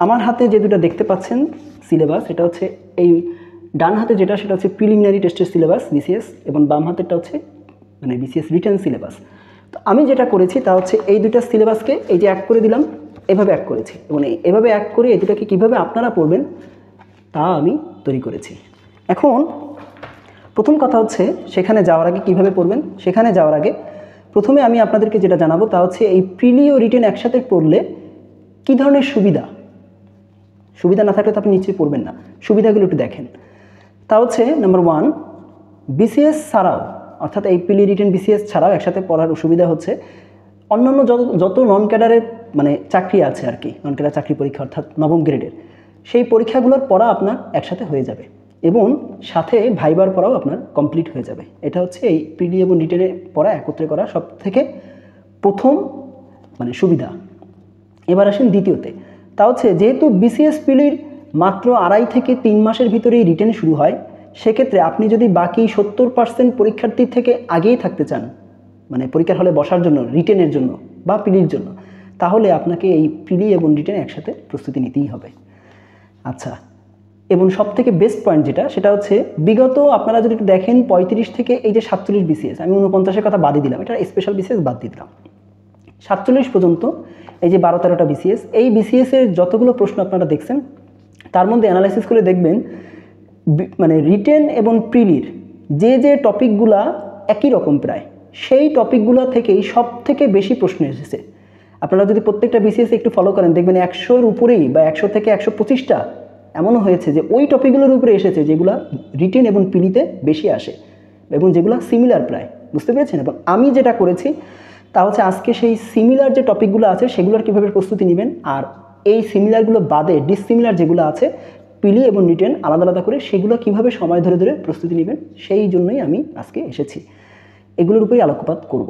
আমার হাতে যে দুটো দেখতে পাচ্ছেন সিলেবাস, এটা হচ্ছে এই ডান হাতে যেটা সেটা হচ্ছে প্রিলিমিনারি টেস্টের সিলেবাস বিসিএস, এবং বাম হাতেরটা হচ্ছে মানে বিসিএস রিটেন সিলেবাস। তো আমি যেটা করেছি তা হচ্ছে এই দুটো সিলেবাসকে এই যে এক করে দিলাম, এভাবে এক করেছি, এবং এভাবে এক করে এই দুটাকে কীভাবে আপনারা পড়বেন তা আমি তৈরি করেছি। এখন প্রথম কথা হচ্ছে সেখানে যাওয়ার আগে কীভাবে পড়বেন। সেখানে যাওয়ার আগে প্রথমে আমি আপনাদেরকে যেটা জানাবো তা হচ্ছে এই প্রিলি ও রিটেন একসাথে পড়লে কী ধরনের সুবিধা না থাকলে তো আপনি নিশ্চয়ই পড়বেন না। সুবিধাগুলো একটু দেখেন। তা হচ্ছে নাম্বার 1, বিসিএস ছাড়াও, অর্থাৎ এই প্রিলি রিটেন বিসিএস ছাড়াও একসাথে পড়ার সুবিধা হচ্ছে অন্যান্য যত নন ক্যাডারের মানে চাকরি আছে আর কি, নন ক্যাডার চাকরি পরীক্ষা অর্থাৎ নবম গ্রেডের, সেই পরীক্ষাগুলোর পড়া আপনার একসাথে হয়ে যাবে এবং সাথে ভাইবার পড়াও আপনার কমপ্লিট হয়ে যাবে। এটা হচ্ছে এই প্রিলি এবং রিটেনের পড়া একত্রে করা সব থেকে প্রথম মানে সুবিধা। এবার আসেন দ্বিতীয়তে, তা হচ্ছে যেহেতু বিসিএস প্রিলির মাত্র 2.5 থেকে 3 মাসের ভিতরেই রিটেন শুরু হয়, সেক্ষেত্রে আপনি যদি বাকি 70% পরীক্ষার্থীর থেকে আগেই থাকতে চান, মানে পরীক্ষার হলে বসার জন্য, রিটেনের জন্য বা প্রিলির জন্য, তাহলে আপনাকে এই প্রিলি এবং রিটেন একসাথে প্রস্তুতি নিতেই হবে। আচ্ছা, এবং সবথেকে বেস্ট পয়েন্ট যেটা সেটা হচ্ছে বিগত আপনারা যদি একটু দেখেন 35 থেকে এই যে 47 বিসিএস, আমি 49-এর কথা বাদই দিলাম, এটা স্পেশাল বিসিএস বাদ দিয়ে দিলাম, 47 পর্যন্ত এই যে 12-13টা বিসিএস, এই বিসিএসের যতগুলো প্রশ্ন আপনারা দেখছেন তার মধ্যে অ্যানালাইসিস করে দেখবেন মানে রিটেন এবং প্রিলির যে টপিকগুলা একই রকম প্রায়, সেই টপিকগুলো থেকেই সব থেকে বেশি প্রশ্ন এসেছে। আপনারা যদি প্রত্যেকটা বিসিএস একটু ফলো করেন দেখবেন 100-র উপরেই বা 100 থেকে 125টা এমনও হয়েছে যে ওই টপিকগুলোর উপরে এসেছে যেগুলো রিটেন এবং প্রিলিতে বেশি আসে এবং যেগুলো সিমিলার প্রায়, বুঝতে পেরেছেন। এবং আমি যেটা করেছি তা হচ্ছে আজকে সেই সিমিলার যে টপিকগুলো আছে সেগুলোর কীভাবে প্রস্তুতি নেবেন, আর এই সিমিলারগুলো বাদে ডিসিমিলার যেগুলো আছে প্রিলি এবং রিটেন আলাদা আলাদা করে সেগুলো কীভাবে সময় ধরে ধরে প্রস্তুতি নেবেন সেই জন্যই আমি আজকে এসেছি, এগুলোর উপরেই আলোকপাত করব।